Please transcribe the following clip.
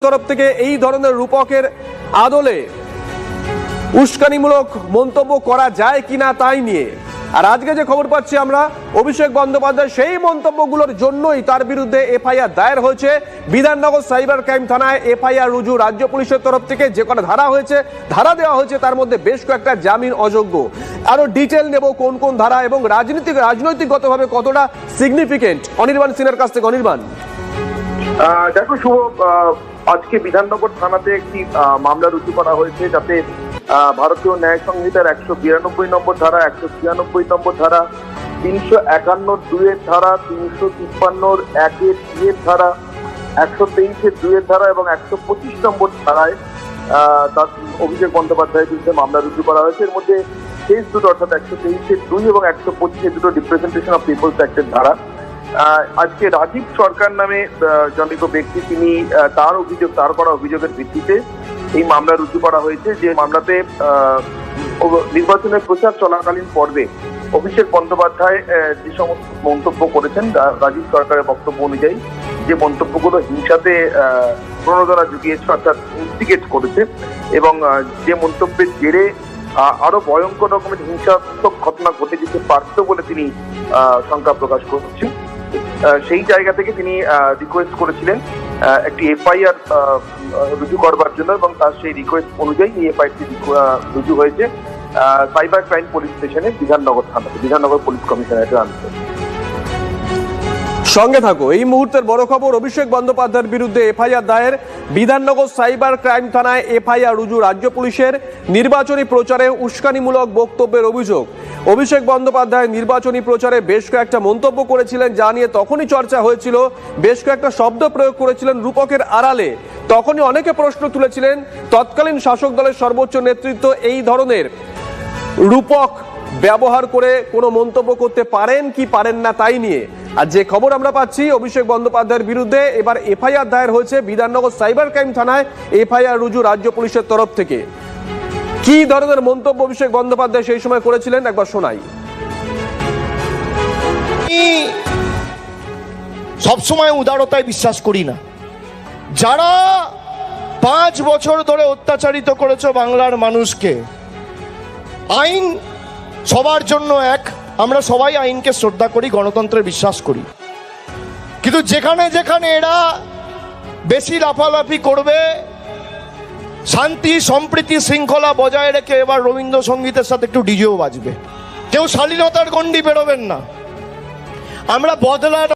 তরফ থেকে এই ধরনের রূপকের আদলে উস্কানিমূলক মন্তব্য করা যায় কিনা তাই নিয়ে আর আজকে যে খবর পাচ্ছি আমরা অভিষেক বন্দ্যোপাধ্যায় সেই মন্তব্যগুলোর জন্যই তার বিরুদ্ধে এফআইআর দায়ের হয়েছে। বিধাননগর সাইবার ক্রাইম থানায় এফআইআর রুজু রাজ্য পুলিশের তরফ থেকে। যে কটা ধারা দেওয়া হয়েছে তার মধ্যে বেশ কয়েকটা জামিন অযোগ্য। আরো ডিটেল নেব কোন কোন ধারা এবং রাজনৈতিকগতভাবে কতটা সিগনিফিকেন্ট। অনির্বাণ সিনের কাছ থেকে। অনির্বাণ, দেখো শুভ, আজকে বিধাননগর থানাতে একটি মামলা রুজু করা হয়েছে, যাতে ভারতীয় ন্যায় সংহিতার 192 নম্বর ধারা, 196 নম্বর ধারা, 351 2 ধারা, 353 1 ধারা, 123 2 ধারা এবং 125 নম্বর ধারায় তার অভিষেক বন্দ্যোপাধ্যায়ের বিরুদ্ধে মামলা রুজু করা হয়েছে। এর মধ্যে শেষ দুটো অর্থাৎ 123 2 এবং 125 দুটো রিপ্রেজেন্টেশন অফ পিপলস অ্যাক্টের ধারা। আজকে রাজীব সরকার নামে জনিত ব্যক্তি, তিনি তার করা অভিযোগের ভিত্তিতে এই মামলা রুজু করা হয়েছে। যে মামলাতে নির্বাচনের প্রচার চলাকালীন পর্বে অভিষেক বন্দ্যোপাধ্যায় যে সমস্ত মন্তব্য করেছেন রাজীব সরকারের বক্তব্য অনুযায়ী, যে মন্তব্যগুলো হিংসাতে প্রণোদনা জুগিয়েছে অর্থাৎ ইনস্টিগেট করেছে এবং যে মন্তব্যের জেরে আরো ভয়ঙ্কর রকমের হিংসাত্মক ঘটনা ঘটে যেতে পারত বলে তিনি শঙ্কা প্রকাশ করছেন। সেই জায়গা থেকে তিনি রিকোয়েস্ট করেছিলেন একটি এফআইআর রুজু করবার জন্য এবং তার সেই রিকোয়েস্ট অনুযায়ী এই এফআইআরটি রুজু হয়েছে সাইবার ক্রাইম পুলিশ স্টেশনে বিধাননগর থানাতে, বিধাননগর পুলিশ কমিশনারেটের আন্ডারে। সঙ্গে থাকো। এই মুহূর্তের বড় খবর, অভিষেক বন্দ্যোপাধ্যায়ের বিরুদ্ধে এফআইআর দায়ের। বিধাননগর সাইবার ক্রাইম থানায় এফআইআর রুজু রাজ্য পুলিশের। নির্বাচনী প্রচারে উস্কানিমূলক বক্তব্যের অভিযোগ। অভিষেক বন্দ্যোপাধ্যায় নির্বাচনী প্রচারে বেশ কয়েকটা মন্তব্য করেছিলেন, যা নিয়ে তখনই চর্চা হয়েছিল। বেশ কয়েকটা শব্দ প্রয়োগ করেছিলেন রূপকের আড়ালে। তখনই অনেকে প্রশ্ন তুলেছিলেন তৎকালীন শাসক দলের সর্বোচ্চ নেতৃত্ব এই ধরনের রূপক ব্যবহার করে কোনো মন্তব্য করতে পারেন কি পারেন না তাই নিয়ে। আর যে খবর আমরা পাচ্ছি, অভিষেক বন্দ্যোপাধ্যায়ের বিরুদ্ধে এবার এফআইআর দায়ের হয়েছে বিধাননগর সাইবার ক্রাইম থানায় এফআইআর রুজু রাজ্য পুলিশের তরফ থেকে। কি ধরনের মন্তব্য অভিষেক বন্দ্যোপাধ্যায় সেই সময় করেছিলেন একবার শোনাই। সবসময় উদারতায় বিশ্বাস করি না। যারা 5 বছর ধরে অত্যাচারিত করেছে বাংলার মানুষকে, আইন সবার জন্য এক, আমরা সবাই আইনকে শ্রদ্ধা করি, গণতন্ত্রে বিশ্বাস করি। কিন্তু যেখানে যেখানে এরা বেশি লাফালাফি করবে, শান্তি সম্প্রীতি শৃঙ্খলা বজায় রেখে এবার রবীন্দ্রসঙ্গীতের সাথে একটু ডিজেও বাজবে। কেউ শালীনতার গণ্ডি বেরোবেন না। আমরা বদলার